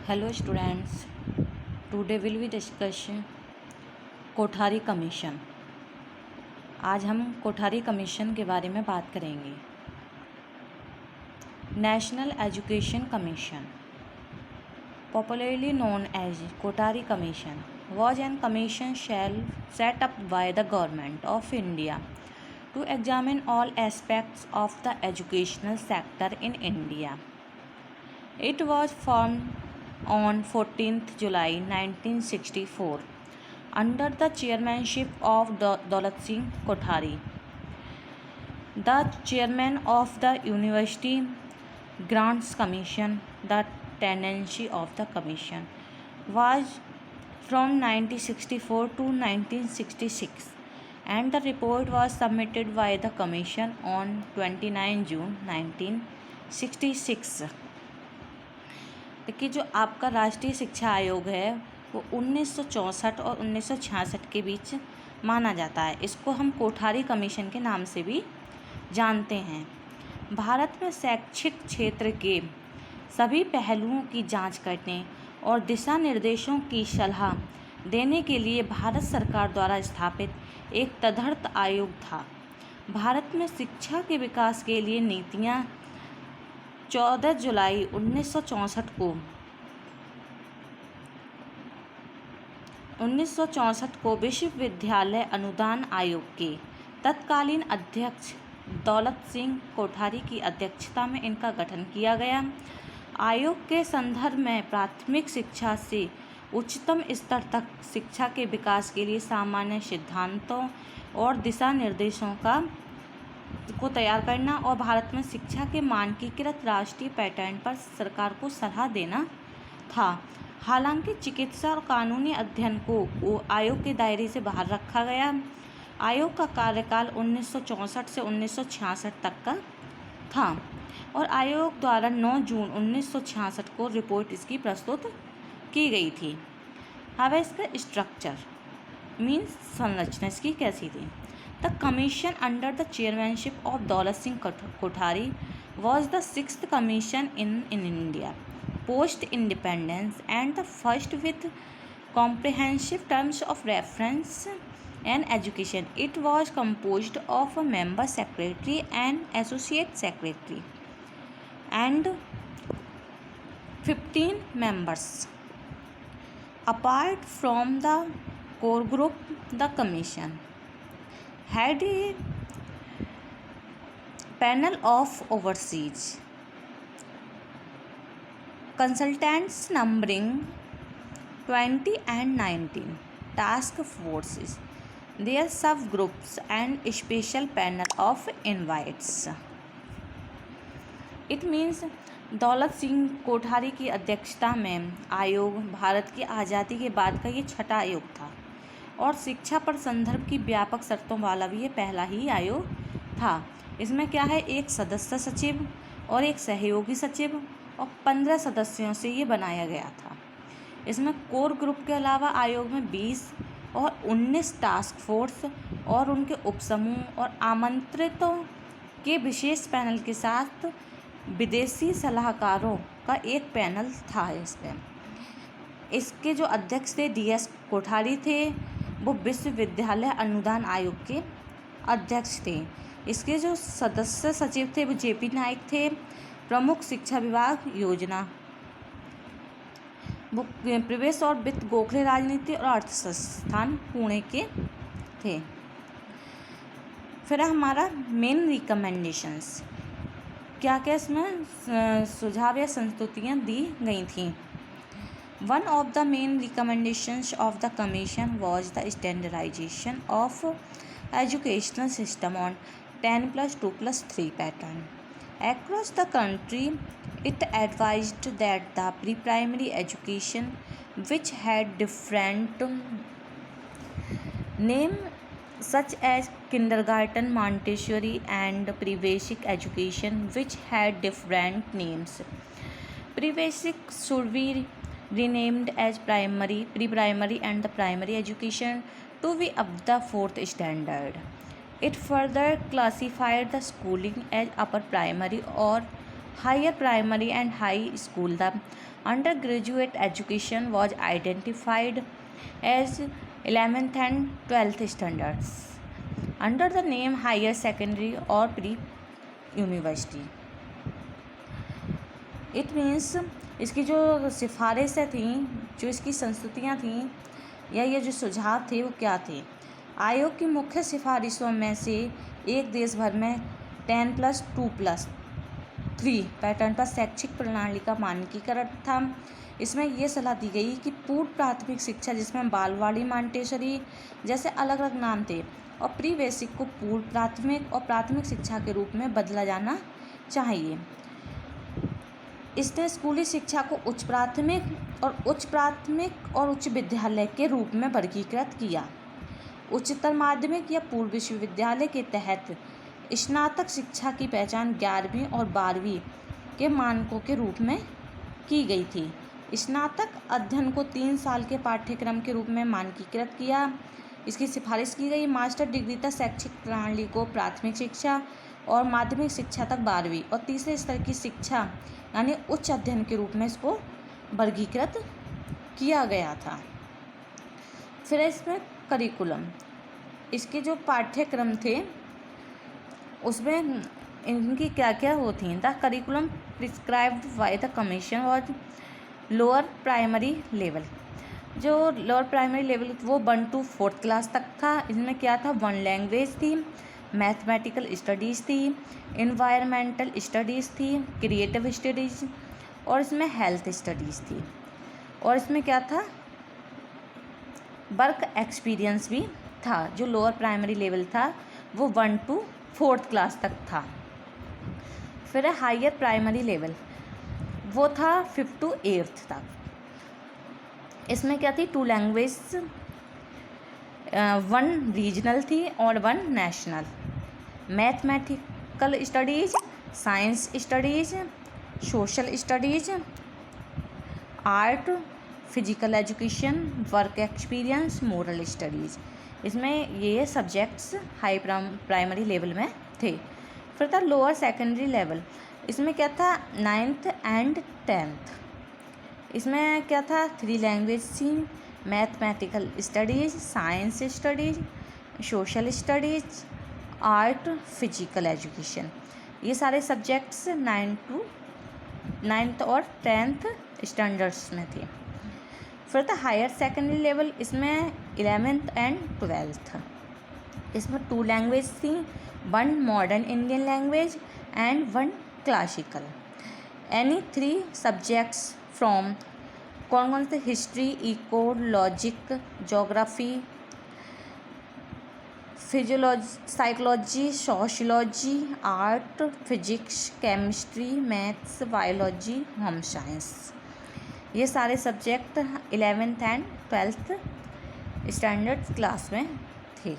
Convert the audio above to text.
Hello students, today will be discuss Kothari commission. आज हम Kothari commission के बारे में बात करेंगे। National education commission, popularly known as Kothari commission, was an commission shall set up by the government of India to examine all aspects of the educational sector in India. It was formed on 14th July 1964 under the chairmanship of Daulat Singh Kothari. The chairman of the University Grants Commission, the tenancy of the commission, was from 1964 to 1966 and the report was submitted by the commission on 29 June 1966. देखिए, जो आपका राष्ट्रीय शिक्षा आयोग है वो 1964 और 1966 के बीच माना जाता है। इसको हम कोठारी कमीशन के नाम से भी जानते हैं। भारत में शैक्षिक क्षेत्र के सभी पहलुओं की जांच करने और दिशा निर्देशों की सलाह देने के लिए भारत सरकार द्वारा स्थापित एक तदर्थ आयोग था। भारत में शिक्षा के विकास के लिए नीतियां 14 जुलाई 1964 को विश्वविद्यालय अनुदान आयोग के तत्कालीन अध्यक्ष दौलत सिंह कोठारी की अध्यक्षता में इनका गठन किया गया। आयोग के संदर्भ में प्राथमिक शिक्षा से उच्चतम स्तर तक शिक्षा के विकास के लिए सामान्य सिद्धांतों और दिशा निर्देशों को तैयार करना और भारत में शिक्षा के मानकीकृत राष्ट्रीय पैटर्न पर सरकार को सलाह देना था। हालांकि चिकित्सा और कानूनी अध्ययन को आयोग के दायरे से बाहर रखा गया। आयोग का कार्यकाल 1964 से 1966 तक का था और आयोग द्वारा 9 जून 1966 को रिपोर्ट इसकी प्रस्तुत की गई थी। अब इसका स्ट्रक्चर मीन्स संरचना इसकी कैसी थी। The commission under the chairmanship of Daulat Singh Kothari was the 6th commission in India post independence and the first with comprehensive terms of reference and education. It was composed of a member secretary and associate secretary and 15 members. Apart from the core group, the commission had a panel of overseas consultants numbering 20 and 19 task forces, their subgroups and special panel of invites. It means दौलत सिंह कोठारी की अध्यक्षता में आयोग भारत की आज़ादी के बाद का ये छठा आयोग था और शिक्षा पर संदर्भ की व्यापक शर्तों वाला भी ये पहला ही आयोग था। इसमें क्या है, एक सदस्य सचिव और एक सहयोगी सचिव और 15 सदस्यों से ये बनाया गया था। इसमें कोर ग्रुप के अलावा आयोग में 20 और 19 टास्क फोर्स और उनके उपसमूह और आमंत्रितों के विशेष पैनल के साथ विदेशी सलाहकारों का एक पैनल था। इसके जो अध्यक्ष थे DS कोठारी थे, वो विश्वविद्यालय अनुदान आयोग के अध्यक्ष थे। इसके जो सदस्य सचिव थे वो JP नाइक थे। प्रमुख शिक्षा विभाग योजना, वो प्रवेश और वित्त गोखले राजनीति और अर्थ संस्थान पुणे के थे। फिर हमारा मेन रिकमेंडेशंस, क्या क्या इसमें सुझाव या संस्तुतियाँ दी गई थी। One of the main recommendations of the commission was the standardization of educational system on 10+2+3 pattern across the country. It advised that the pre-primary education, which had different names such as kindergarten, Montessori, and pre-basic education, which had different names. Pre-basic should be renamed as primary, pre-primary, and the primary education to be of the 4th standard. It further classified the schooling as upper primary or higher primary and high school. The undergraduate education was identified as 11th and 12th standards under the name higher secondary or pre-university. It means इसकी जो सिफारिशें थीं, जो इसकी संस्तुतियाँ थीं या ये जो सुझाव थे वो क्या थे। आयोग की मुख्य सिफारिशों में से एक देश भर में 10+2+3 पैटर्न पर शैक्षिक प्रणाली का मानकीकरण था। इसमें ये सलाह दी गई कि पूर्व प्राथमिक शिक्षा, जिसमें बालवाड़ी, मॉन्टेसरी जैसे अलग अलग नाम थे, और प्री बेसिक को पूर्व प्राथमिक और प्राथमिक शिक्षा के रूप में बदला जाना चाहिए। इसने स्कूली शिक्षा को उच्च प्राथमिक और उच्च विद्यालय के रूप में वर्गीकृत किया। उच्चतर माध्यमिक या पूर्व विश्वविद्यालय के तहत स्नातक शिक्षा की पहचान 11वीं और 12वीं के मानकों के रूप में की गई थी। स्नातक अध्ययन को 3 साल के पाठ्यक्रम के रूप में मानकीकृत किया। इसकी सिफारिश की गई मास्टर डिग्री तक शैक्षिक प्रणाली को प्राथमिक शिक्षा और माध्यमिक शिक्षा तक 12वीं और तीसरे स्तर की शिक्षा यानी उच्च अध्ययन के रूप में इसको वर्गीकृत किया गया था। फिर इसमें करिकुलम, इसके जो पाठ्यक्रम थे उसमें इनकी क्या क्या होती हैं। The curriculum prescribed by the commission was lower primary level. जो लोअर प्राइमरी लेवल वो 1 to 4th क्लास तक था। इसमें क्या था, 1 लैंग्वेज थी, मैथमेटिकल स्टडीज़ थी, इन्वायरमेंटल स्टडीज़ थी, क्रिएटिव स्टडीज़ और इसमें हेल्थ स्टडीज़ थी। और इसमें क्या था, वर्क एक्सपीरियंस भी था। जो लोअर प्राइमरी लेवल था वो 1 to 4th क्लास तक था। फिर हायर प्राइमरी लेवल वो था 5th to 8th तक। इसमें क्या थी, 2 लैंग्वेज, 1 रीजनल थी और 1 national. Mathematical studies, science studies, social studies, art, physical education, work experience, moral studies. इसमें ये सब्जेक्ट्स हाई प्राइमरी लेवल में थे। फिर था लोअर सेकेंडरी लेवल। इसमें क्या था, 9th and 10th। इसमें क्या था, 3 लैंग्वेज थी, mathematical studies, science studies, social studies, art, physical education. ये सारे सब्जेक्ट्स 9th और 10th स्टैंडर्ड्स में थे। फिर था हायर सेकेंडरी लेवल। इसमें 11th and 12th। इसमें 2 लैंग्वेज थी, 1 modern Indian language and 1 classical. Any 3 subjects from कौन से, history, ecologic, geography, physiology, psychology, sociology, art, physics, chemistry, maths, biology, home science. ये सारे subject 11th and 12th standard class में थे।